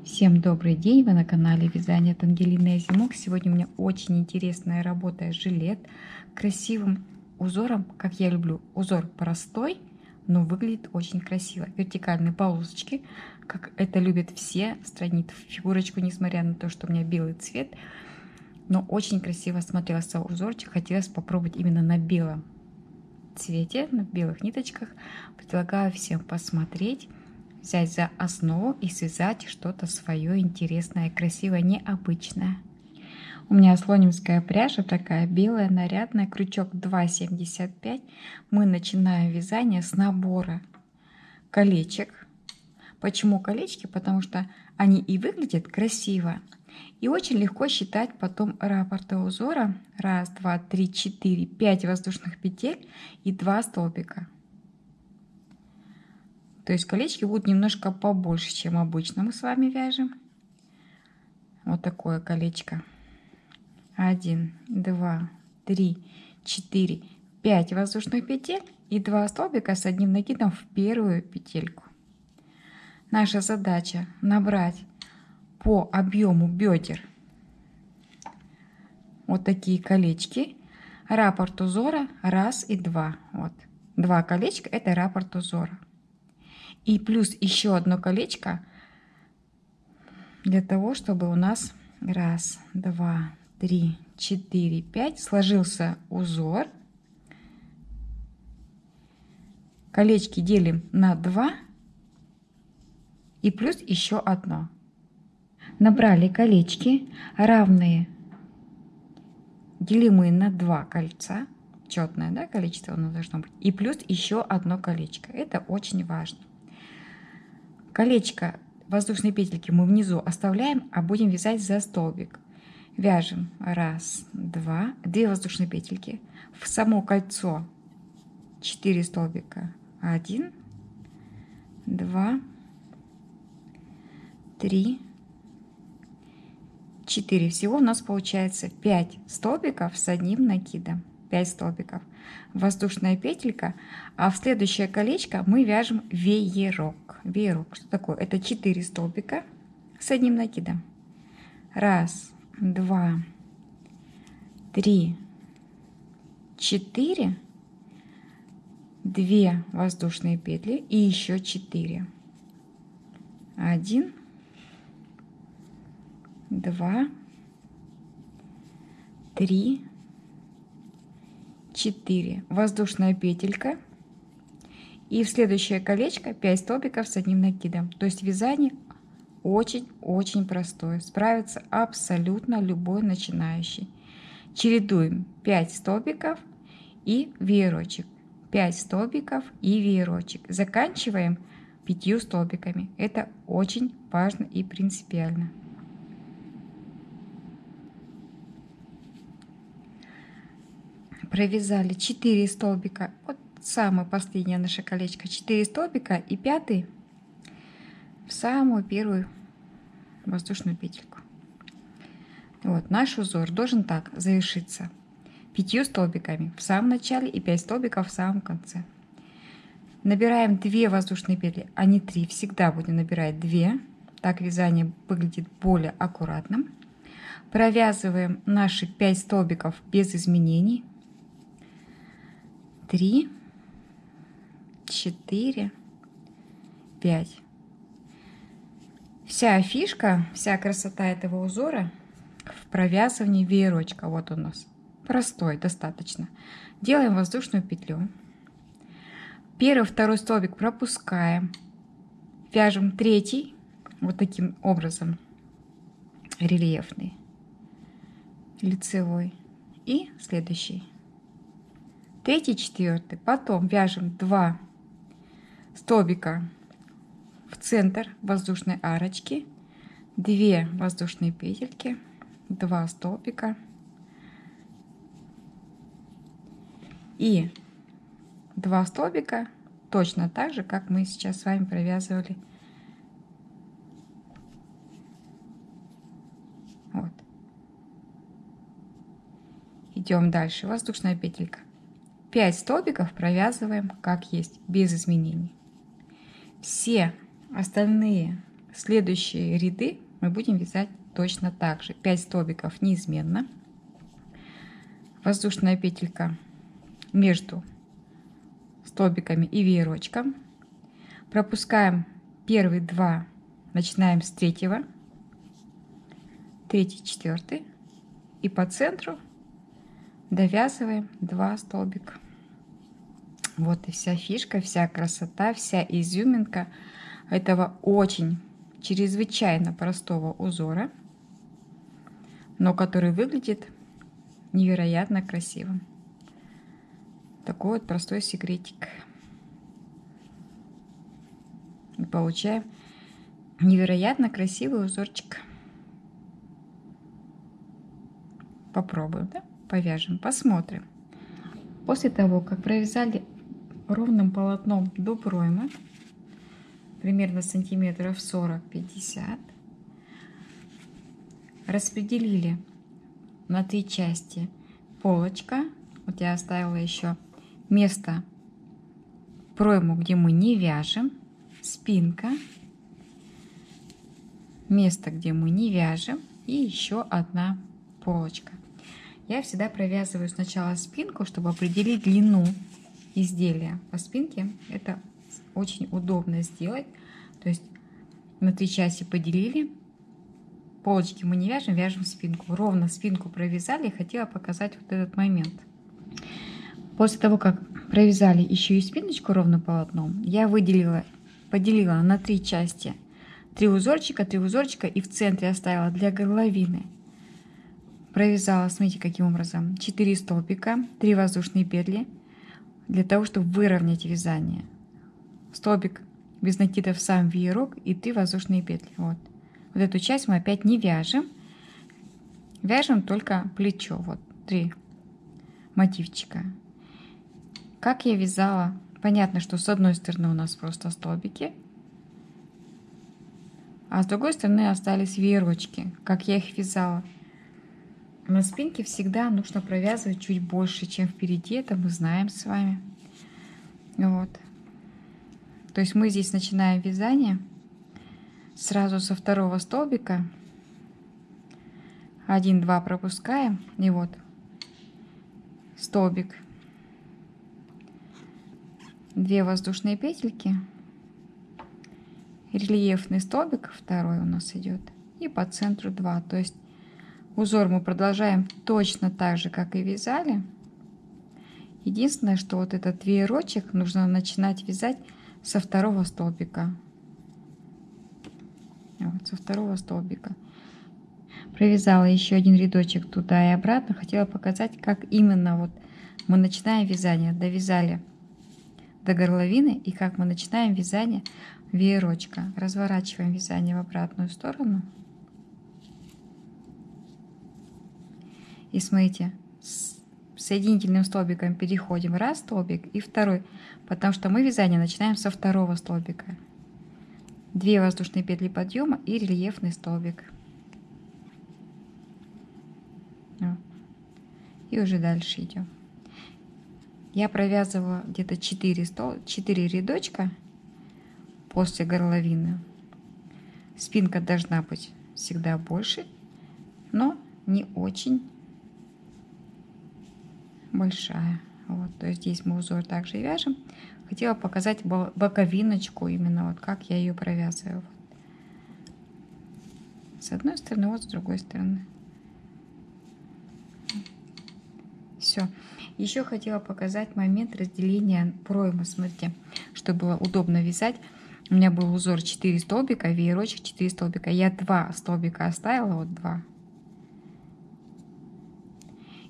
Всем добрый день! Вы на канале Вязание от Ангелины Азимок. Сегодня у меня очень интересная работа жилет красивым узором, как я люблю. Узор простой, но выглядит очень красиво. Вертикальные полосочки, как это любят все, странит фигурочку, несмотря на то, что у меня белый цвет. Но очень красиво смотрелся узорчик. Хотелось попробовать именно на белом цвете, на белых ниточках. Предлагаю всем посмотреть, взять за основу и связать что-то свое интересное, красивое, необычное. У меня слонимская пряжа такая белая, нарядная, крючок 2,75. Мы начинаем вязание с набора колечек. Почему колечки? Потому что они и выглядят красиво, и очень легко считать потом раппорты узора. 1, 2, 3, 4, 5 воздушных петель и 2 столбика. То есть колечки будут немножко побольше, чем обычно мы с вами вяжем. Вот такое колечко. 1, 2, 3, 4, 5 воздушных петель и 2 столбика с одним накидом в первую петельку. Наша задача набрать по объему бедер вот такие колечки. Раппорт узора 1 и 2. Вот. 2 колечка — это раппорт узора. И плюс еще одно колечко для того, чтобы у нас 1, 2, 3, 4, 5 сложился узор. Колечки делим на 2 и плюс еще одно. Набрали колечки равные, делимые на 2 кольца. Четное, да, количество оно должно быть. И плюс еще одно колечко. Это очень важно. Колечко воздушной петельки мы внизу оставляем, а будем вязать за столбик. Вяжем 1, 2, 2 воздушные петельки. В само кольцо 4 столбика. 1, 2, 3, 4. Всего у нас получается 5 столбиков с одним накидом. 5 столбиков. Воздушная петелька, а в следующее колечко мы вяжем веерок. Веерок, что такое? Это 4 столбика с одним накидом. 1, 2, 3, 4, 2 воздушные петли и еще 4. 1, 2, 3, 4. Воздушная петелька. И в следующее колечко 5 столбиков с одним накидом. То есть вязание очень-очень простое. Справится абсолютно любой начинающий. Чередуем 5 столбиков и веерочек. 5 столбиков и веерочек. Заканчиваем 5 столбиками. Это очень важно и принципиально. Провязали 4 столбика, вот самое последнее наше колечко, 4 столбика и 5 в самую первую воздушную петельку. Вот наш узор должен так завершиться: 5 столбиками в самом начале и 5 столбиков в самом конце. Набираем 2 воздушные петли, а не 3, всегда будем набирать 2, так вязание выглядит более аккуратным. Провязываем наши 5 столбиков без изменений. 3, 4, 5. Вся фишка, вся красота этого узора в провязывании веерочка. Вот у нас простой достаточно. Делаем воздушную петлю. Первый, второй столбик пропускаем. Вяжем третий вот таким образом, рельефный, лицевой, и следующий. Третий, четвертый. Потом вяжем 2 столбика в центр воздушной арочки, 2 воздушные петельки, 2 столбика и 2 столбика, точно так же, как мы сейчас с вами провязывали. Вот. Идем дальше. Воздушная петелька. 5 столбиков провязываем как есть, без изменений. Все остальные следующие ряды мы будем вязать точно так же. 5 столбиков неизменно. Воздушная петелька между столбиками и веерочком. Пропускаем первые 2, начинаем с 3-го, 3-й, 4-й, и по центру довязываем 2 столбика. Вот и вся фишка, вся красота, вся изюминка этого очень чрезвычайно простого узора, но который выглядит невероятно красивым. Такой вот простой секретик. И получаем невероятно красивый узорчик. Попробуем, да? Повяжем, посмотрим. После того, как провязали ровным полотном до проймы, примерно сантиметров 40-50, распределили на 3 части полочка. Вот я оставила еще место пройму, где мы не вяжем, спинка, место, где мы не вяжем, и еще одна полочка. Я всегда провязываю сначала спинку, чтобы определить длину изделия. По спинке это очень удобно сделать. То есть на 3 части поделили, полочки мы не вяжем, вяжем спинку. Ровно спинку провязали, хотела показать вот этот момент. После того, как провязали еще и спиночку ровным полотном, я поделила на 3 части 3 узорчика и в центре оставила для горловины. Провязала, смотрите, каким образом, 4 столбика, 3 воздушные петли, для того, чтобы выровнять вязание. Столбик без накида в сам веерок и 3 воздушные петли. Вот эту часть мы опять не вяжем, вяжем только плечо. Вот 3 мотивчика. Как я вязала, понятно, что с одной стороны у нас просто столбики, а с другой стороны остались веерочки. Как я их вязала. На спинке всегда нужно провязывать чуть больше, чем впереди, это мы знаем с вами. Вот. То есть мы здесь начинаем вязание сразу со 2-го столбика. 1-2 пропускаем, и вот столбик, 2 воздушные петельки, рельефный столбик, 2-й у нас идет, и по центру 2. То есть узор мы продолжаем точно так же, как и вязали. Единственное, что вот этот веерочек нужно начинать вязать со 2-го столбика. Вот, со 2-го столбика. Провязала еще один рядочек туда и обратно. Хотела показать, как именно вот мы начинаем вязание. Довязали до горловины и как мы начинаем вязание веерочка. Разворачиваем вязание в обратную сторону. И смотрите, с соединительным столбиком переходим 1 столбик и 2, потому что мы вязание начинаем со 2-го столбика. 2 воздушные петли подъема и рельефный столбик. И уже дальше идем. Я провязывала где-то 4 рядочка после горловины. Спинка должна быть всегда больше, но не очень большая. Вот, то есть здесь мы узор также вяжем. Хотела показать боковиночку, именно вот как я ее провязываю. С одной стороны, вот с другой стороны. Все. Еще хотела показать момент разделения проймы. Смотрите, чтобы было удобно вязать. У меня был узор 4 столбика, веерочек 4 столбика. Я 2 столбика оставила, вот 2.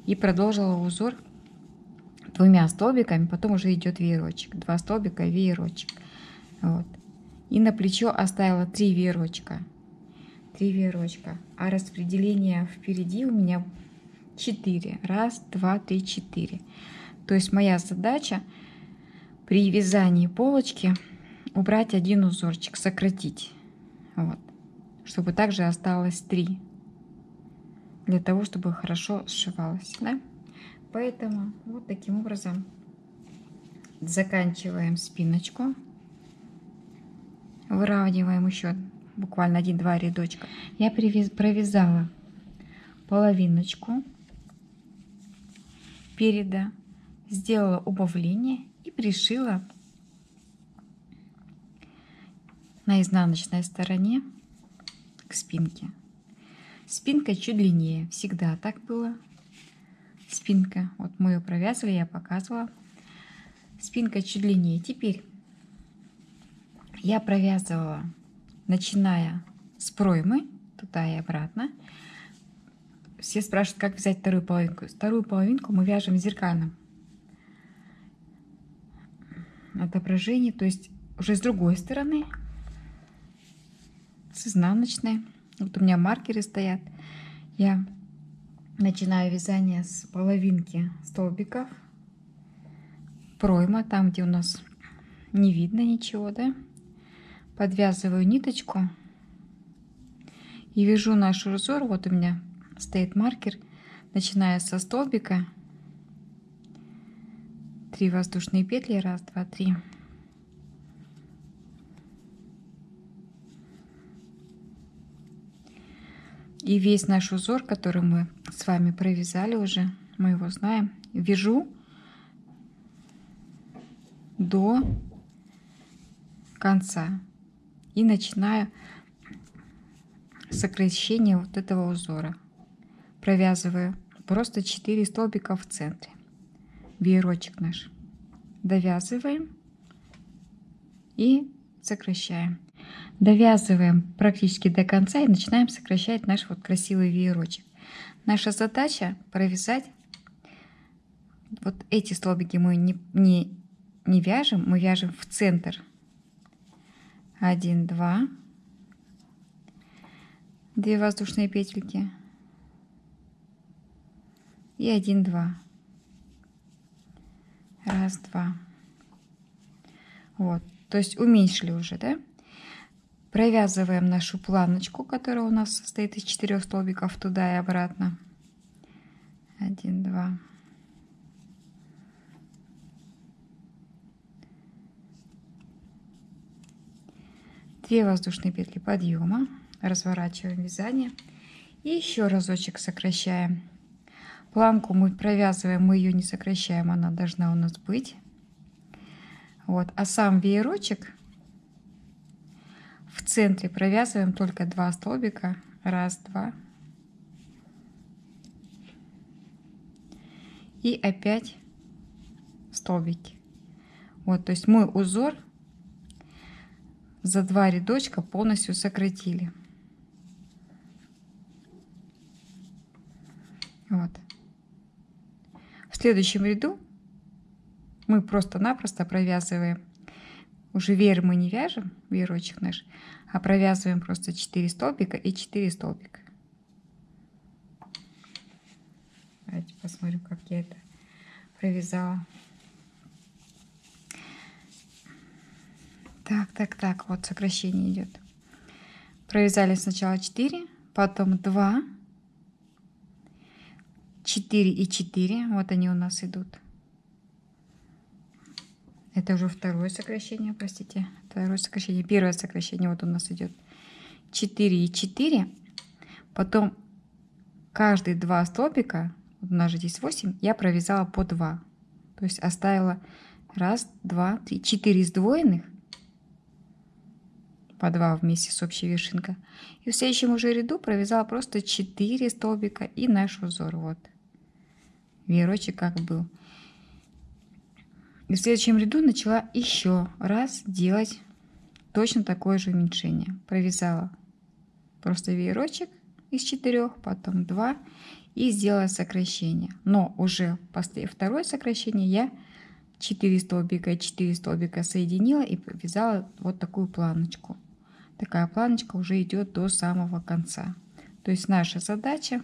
И продолжила узор 2 столбиками, потом уже идет веерочек. 2 столбика, веерочек. Вот. И на плечо оставила 3 веерочка. 3 веерочка. А распределение впереди у меня 4. 1, 2, 3, 4. То есть моя задача при вязании полочки убрать 1 узорчик, сократить. Вот. Чтобы также осталось 3. Для того, чтобы хорошо сшивалось. Да? Поэтому вот таким образом заканчиваем спиночку. Выравниваем еще буквально 1-2 рядочка, я провязала половиночку переда, сделала убавление и пришила на изнаночной стороне к спинке. Спинка чуть длиннее, всегда так было. Спинка, вот мы ее провязывали, я показывала. Спинка чуть длиннее. Теперь я провязывала, начиная с проймы, туда и обратно. Все спрашивают, как взять вторую половинку. Вторую половинку мы вяжем в зеркальном отображении, то есть уже с другой стороны, с изнаночной. Вот у меня маркеры стоят. Я начинаю вязание с половинки столбиков. Пройма, там, где у нас не видно ничего, да? Подвязываю ниточку и вяжу наш узор. Вот у меня стоит маркер, начиная со столбика. 3 воздушные петли, 1, 2, 3. И весь наш узор, который мы с вами провязали уже, мы его знаем, вяжу до конца и начинаю сокращение вот этого узора. Провязываю просто 4 столбика в центре. Веерочек наш довязываем и сокращаем. Довязываем практически до конца и начинаем сокращать наш вот красивый веерочек. Наша задача провязать вот эти столбики. Мы не вяжем, мы вяжем в центр. 1, 2, 2 воздушные петельки и 1, 2. 1, 2. Вот, то есть уменьшили уже, да? Провязываем нашу планочку, которая у нас состоит из 4 столбиков туда и обратно. 1, 2. Две воздушные петли подъема, разворачиваем вязание и еще разочек сокращаем. Планку мы провязываем, мы ее не сокращаем, она должна у нас быть. Вот, а сам веерочек в центре провязываем только 2 столбика. 1, 2. И опять столбики. Вот, то есть мы узор за 2 рядочка полностью сократили. Вот. В следующем ряду мы просто-напросто провязываем. Уже веер мы не вяжем, веерочек наш, а провязываем просто 4 столбика и 4 столбика. Давайте посмотрим, как я это провязала. Так, вот сокращение идет. Провязали сначала 4, потом 2, 4 и 4. Вот они у нас идут. Это уже второе сокращение, простите. Второе сокращение. Первое сокращение вот у нас идет 4 и 4. Потом каждые 2 столбика, вот у нас же здесь 8, я провязала по 2. То есть оставила 1, 2, 3, 4 сдвоенных. По 2 вместе с общей вершинкой. И в следующем уже ряду провязала просто 4 столбика и наш узор. Вот. Веерочек как был. И в следующем ряду начала еще раз делать точно такое же уменьшение. Провязала просто веерочек из 4, потом 2 и сделала сокращение. Но уже после второе сокращение я 4 столбика и 4 столбика соединила и провязала вот такую планочку. Такая планочка уже идет до самого конца. То есть наша задача,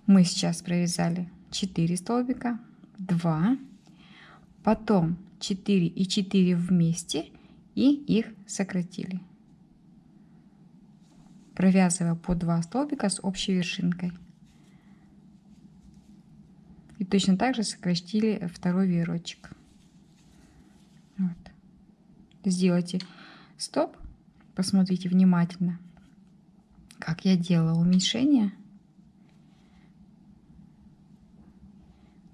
мы сейчас провязали 4 столбика, 2, потом 4 и 4 вместе и их сократили, провязывая по 2 столбика с общей вершинкой. И точно так же сократили второй веерочек. Вот. Сделайте стоп Посмотрите внимательно, как я делала уменьшение.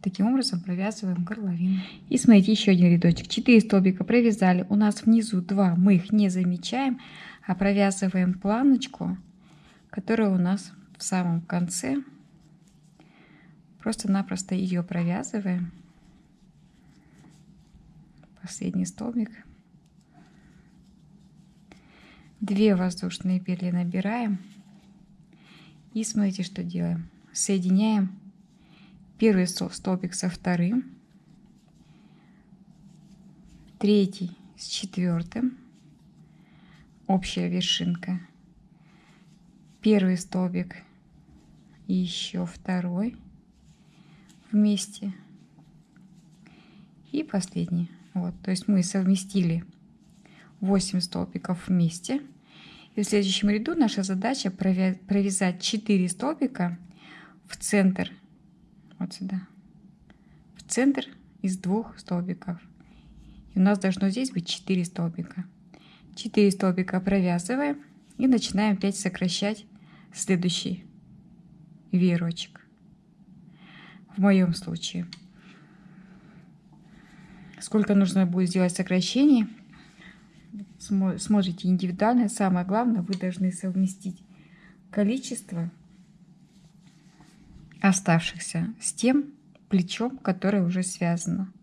Таким образом провязываем горловину. И смотрите, еще один рядочек. 4 столбика провязали. У нас внизу 2, мы их не замечаем, а провязываем планочку, которая у нас в самом конце. Просто-напросто ее провязываем. Последний столбик. 2 воздушные петли набираем. И смотрите, что делаем. Соединяем первый столбик со вторым, третий с четвертым, общая вершинка, первый столбик и еще второй вместе и последний. Вот, то есть мы совместили 8 столбиков вместе. И в следующем ряду наша задача провязать 4 столбика в центр. Вот сюда, в центр из 2 столбиков. И у нас должно здесь быть 4 столбика. 4 столбика провязываем и начинаем опять сокращать следующий веерочек. В моем случае, сколько нужно будет сделать сокращений, смотрите индивидуально. Самое главное, вы должны совместить количество оставшихся с тем плечом, которое уже связано.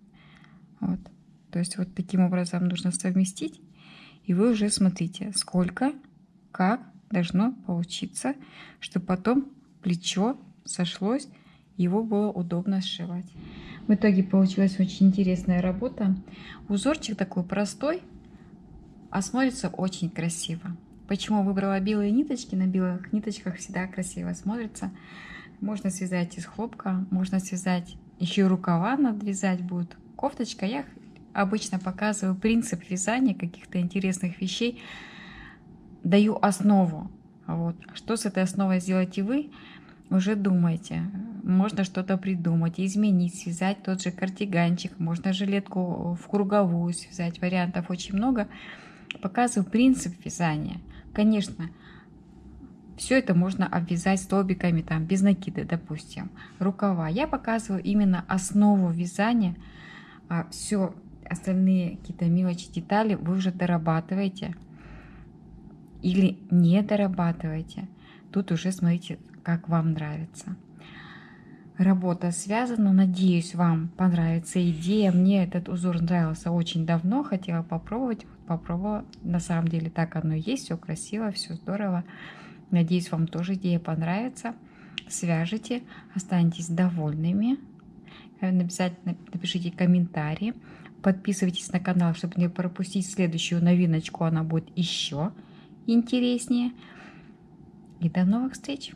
Вот. То есть вот таким образом нужно совместить, и вы уже смотрите, сколько, как должно получиться, чтобы потом плечо сошлось, его было удобно сшивать. В итоге получилась очень интересная работа. Узорчик такой простой, а смотрится очень красиво. Почему выбрала белые ниточки? На белых ниточках всегда красиво смотрится. Можно связать из хлопка, можно связать, еще и рукава надвязать будет. Кофточка. Я обычно показываю принцип вязания каких-то интересных вещей. Даю основу. Вот. Что с этой основой сделаете вы, уже думайте. Можно что-то придумать, изменить, связать тот же кардиганчик. Можно жилетку в круговую связать. Вариантов очень много. Показываю принцип вязания. Конечно, все это можно обвязать столбиками, там, без накида, допустим, рукава. Я показываю именно основу вязания, а все остальные какие-то мелочи, детали вы уже дорабатываете или не дорабатываете. Тут уже смотрите, как вам нравится. Работа связана. Надеюсь, вам понравится идея. Мне этот узор нравился очень давно, хотела попробовать. Попробовала. На самом деле так оно и есть, все красиво, все здорово. Надеюсь, вам тоже идея понравится. Свяжите, останетесь довольными. Обязательно напишите комментарии. Подписывайтесь на канал, чтобы не пропустить следующую новиночку. Она будет еще интереснее. И до новых встреч!